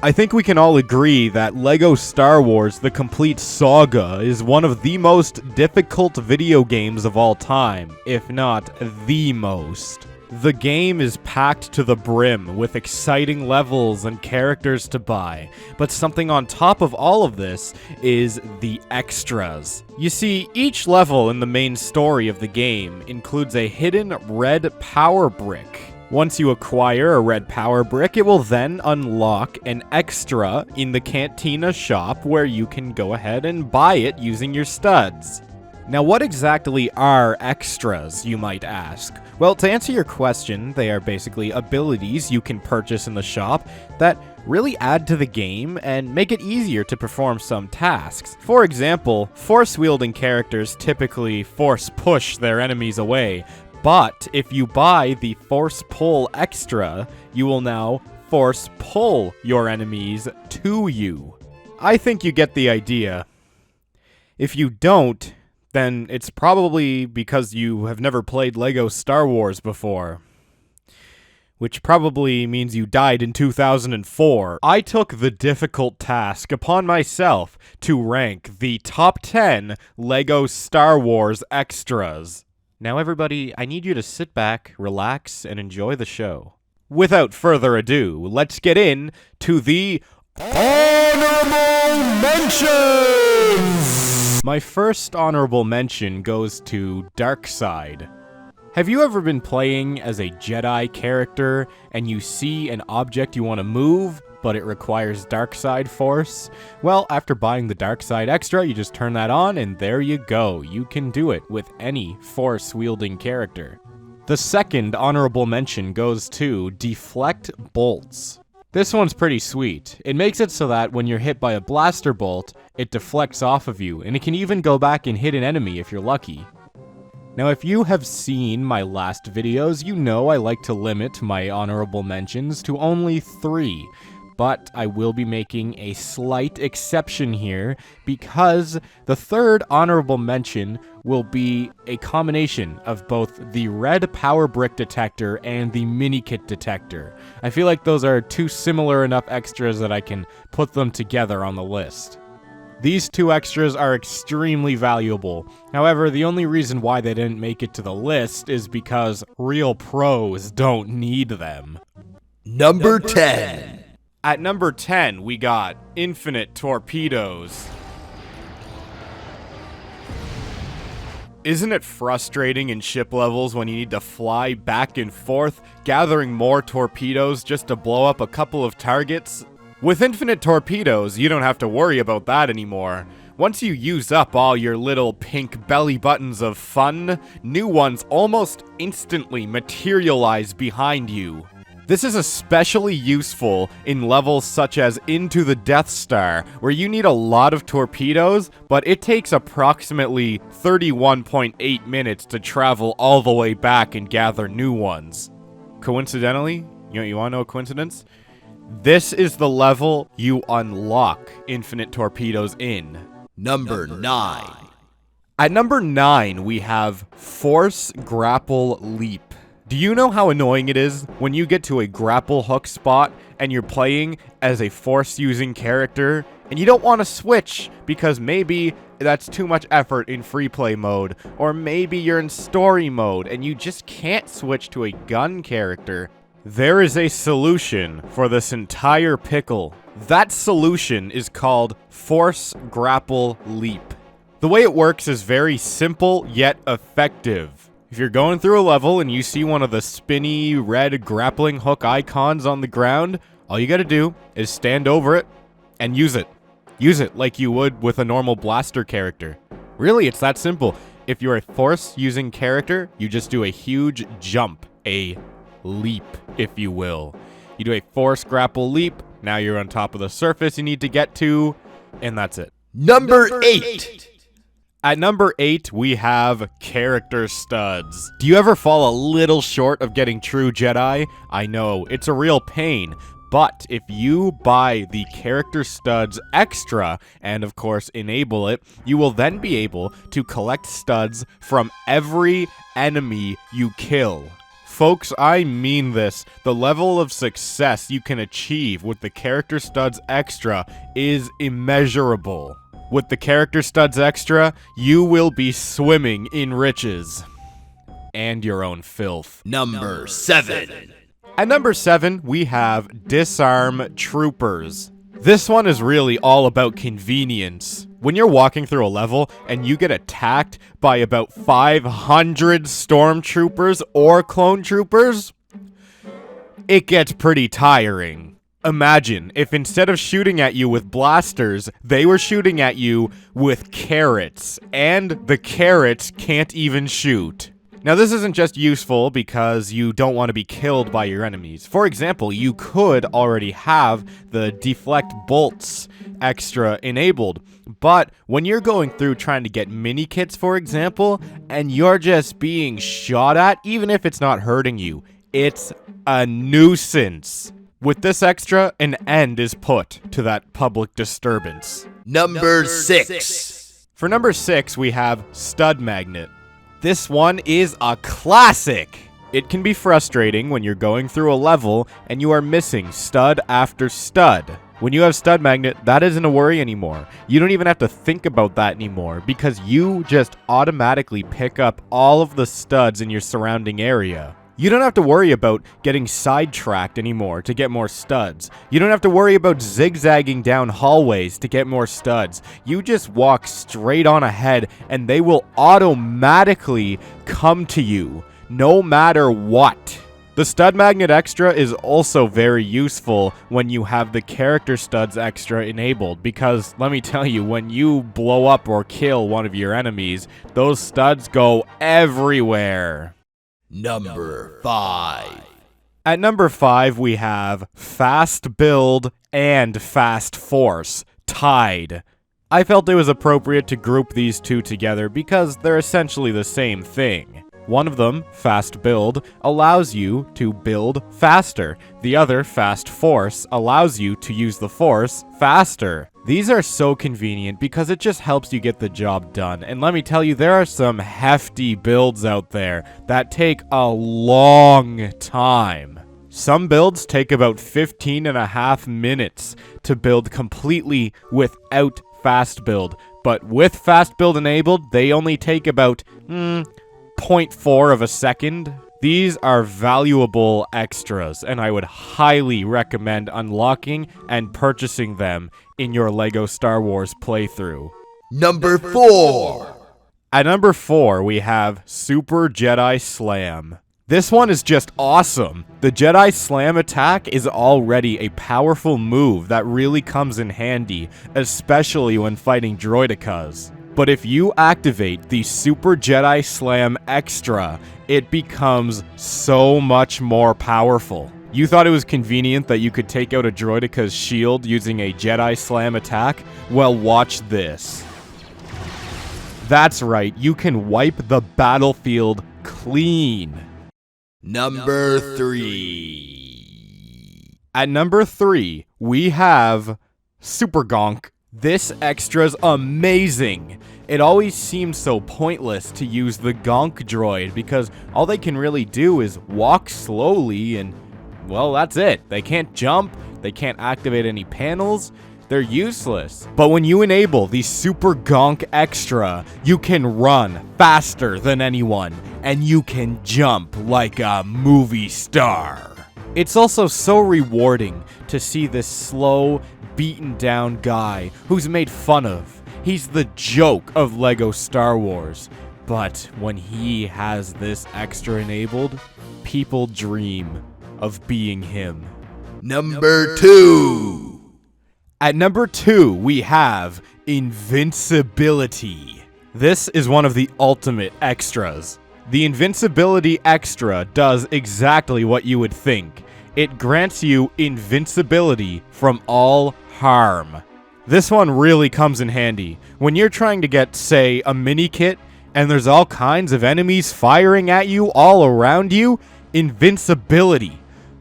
I think we can all agree that LEGO Star Wars: The Complete Saga is one of the most difficult video games of all time, if not the most. The game is packed to the brim with exciting levels and characters to buy, but something on top of all of this is the extras. You see, each level in the main story of the game includes a hidden red power brick. Once you acquire a red power brick, it will then unlock an extra in the Cantina shop where you can go ahead and buy it using your studs. Now, what exactly are extras, you might ask? Well, to answer your question, they are basically abilities you can purchase in the shop that really add to the game and make it easier to perform some tasks. For example, force-wielding characters typically force push their enemies away, but if you buy the Force Pull extra, you will now force pull your enemies to you. I think you get the idea. If you don't, then it's probably because you have never played LEGO Star Wars before. Which probably means you died in 2004. I took the difficult task upon myself to rank the top 10 LEGO Star Wars extras. Now everybody, I need you to sit back, relax, and enjoy the show. Without further ado, let's get in to the Honorable Mentions! My first honorable mention goes to Darkside. Have you ever been playing as a Jedi character and you see an object you want to move, but it requires Darkside Force? Well, after buying the Darkside Extra, you just turn that on and there you go. You can do it with any Force-wielding character. The second honorable mention goes to Deflect Bolts. This one's pretty sweet. It makes it so that when you're hit by a blaster bolt, it deflects off of you, and it can even go back and hit an enemy if you're lucky. Now, if you have seen my last videos, you know I like to limit my honorable mentions to only 3. But I will be making a slight exception here because the third honorable mention will be a combination of both the red power brick detector and the mini kit detector. I feel like those are two similar enough extras that I can put them together on the list. These two extras are extremely valuable. However, the only reason why they didn't make it to the list is because real pros don't need them. Number 10. At number 10, we got Infinite Torpedoes. Isn't it frustrating in ship levels when you need to fly back and forth, gathering more torpedoes just to blow up a couple of targets? With Infinite Torpedoes, you don't have to worry about that anymore. Once you use up all your little pink belly buttons of fun, new ones almost instantly materialize behind you. This is especially useful in levels such as Into the Death Star, where you need a lot of torpedoes, but it takes approximately 31.8 minutes to travel all the way back and gather new ones. Coincidentally, you want to know a coincidence? This is the level you unlock Infinite Torpedoes in. Number 9. At number 9, we have Force Grapple Leap. Do you know how annoying it is when you get to a grapple hook spot and you're playing as a force-using character and you don't want to switch because maybe that's too much effort in free play mode, or maybe you're in story mode and you just can't switch to a gun character? There is a solution for this entire pickle. That solution is called Force Grapple Leap. The way it works is very simple yet effective. If you're going through a level and you see one of the spinny red grappling hook icons on the ground, all you gotta do is stand over it and use it. Use it like you would with a normal blaster character. Really, it's that simple. If you're a force-using character, you just do a huge jump, a leap, if you will. You do a force grapple leap, now you're on top of the surface you need to get to, and that's it. Number 8. At number 8, we have character studs. Do you ever fall a little short of getting true Jedi? I know, it's a real pain. But if you buy the character studs extra, and of course enable it, you will then be able to collect studs from every enemy you kill. Folks, I mean this. The level of success you can achieve with the Character Studs Extra is immeasurable. With the Character Studs Extra, you will be swimming in riches. And your own filth. Number 7. At number 7, we have Disarmed Troopers. This one is really all about convenience. When you're walking through a level and you get attacked by about 500 stormtroopers or clone troopers, it gets pretty tiring. Imagine if instead of shooting at you with blasters, they were shooting at you with carrots, and the carrots can't even shoot. Now, this isn't just useful because you don't want to be killed by your enemies. For example, you could already have the deflect bolts extra enabled, but when you're going through trying to get mini kits, for example, and you're just being shot at, even if it's not hurting you, it's a nuisance. With this extra, an end is put to that public disturbance. Number 6. For number 6, we have Stud Magnet. This one is a classic! It can be frustrating when you're going through a level and you are missing stud after stud. When you have Stud Magnet, that isn't a worry anymore. You don't even have to think about that anymore because you just automatically pick up all of the studs in your surrounding area. You don't have to worry about getting sidetracked anymore to get more studs. You don't have to worry about zigzagging down hallways to get more studs. You just walk straight on ahead and they will automatically come to you, no matter what. The Stud Magnet Extra is also very useful when you have the Character Studs Extra enabled, because let me tell you, when you blow up or kill one of your enemies, those studs go everywhere. Number 5. At number 5, we have Fast Build and Fast Force tied. I felt it was appropriate to group these two together because they're essentially the same thing. One of them, Fast Build, allows you to build faster. The other, Fast Force, allows you to use the Force faster. These are so convenient because it just helps you get the job done. And let me tell you, there are some hefty builds out there that take a long time. Some builds take about 15.5 minutes to build completely without Fast Build. But with Fast Build enabled, they only take about 0.4 of a second. These are valuable extras, and I would highly recommend unlocking and purchasing them in your LEGO Star Wars playthrough. Number 4. At number 4, we have Super Jedi Slam. This one is just awesome. The Jedi Slam attack is already a powerful move that really comes in handy, especially when fighting droidicas. But if you activate the Super Jedi Slam Extra, it becomes so much more powerful. You thought it was convenient that you could take out a droidica's shield using a Jedi Slam attack? Well, watch this. That's right, you can wipe the battlefield clean. Number 3. At number 3, we have Super Gonk. This extra's amazing. It always seems so pointless to use the Gonk droid because all they can really do is walk slowly and, well, that's it. They can't jump, they can't activate any panels, they're useless. But when you enable the Super Gonk Extra, you can run faster than anyone, and you can jump like a movie star. It's also so rewarding to see this slow, beaten down guy who's made fun of. He's the joke of LEGO Star Wars. But when he has this extra enabled, people dream of being him. Number 2. At number 2, we have Invincibility. This is one of the ultimate extras. The Invincibility Extra does exactly what you would think. It grants you invincibility from all harm. This one really comes in handy. When you're trying to get, say, a mini kit, and there's all kinds of enemies firing at you all around you, invincibility.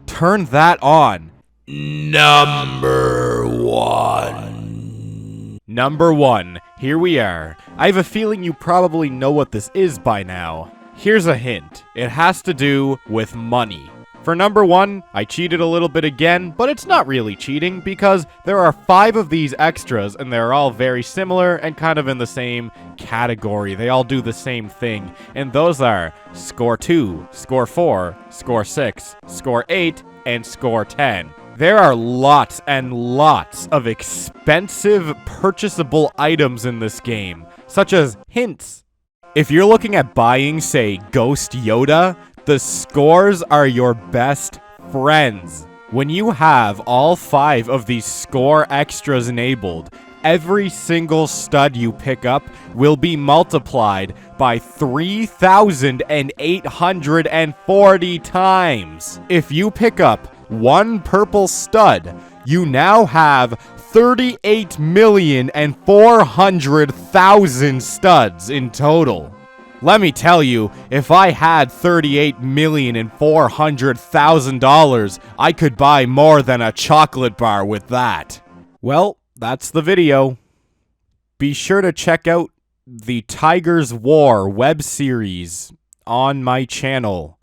Turn that on. Number 1. Number 1. Here we are. I have a feeling you probably know what this is by now. Here's a hint. It has to do with money. For number 1, I cheated a little bit again, but it's not really cheating because there are 5 of these extras and they're all very similar and kind of in the same category. They all do the same thing, and those are Score 2, Score 4, Score 6, Score 8, and Score 10. There are lots and lots of expensive purchasable items in this game, such as hints. If you're looking at buying, say, Ghost Yoda, the scores are your best friends. When you have all 5 of these score extras enabled, every single stud you pick up will be multiplied by 3,840 times. If you pick up 1 purple stud, you now have 38,400,000 studs in total. Let me tell you, if I had $38,400,000, I could buy more than a chocolate bar with that. Well, that's the video. Be sure to check out the Tiger's War web series on my channel.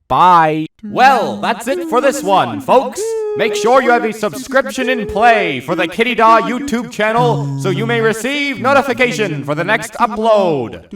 Bye. Well, that's it for this one, folks. Make sure you have a subscription in play for the Kitty Daw YouTube channel so you may receive notification for the next upload.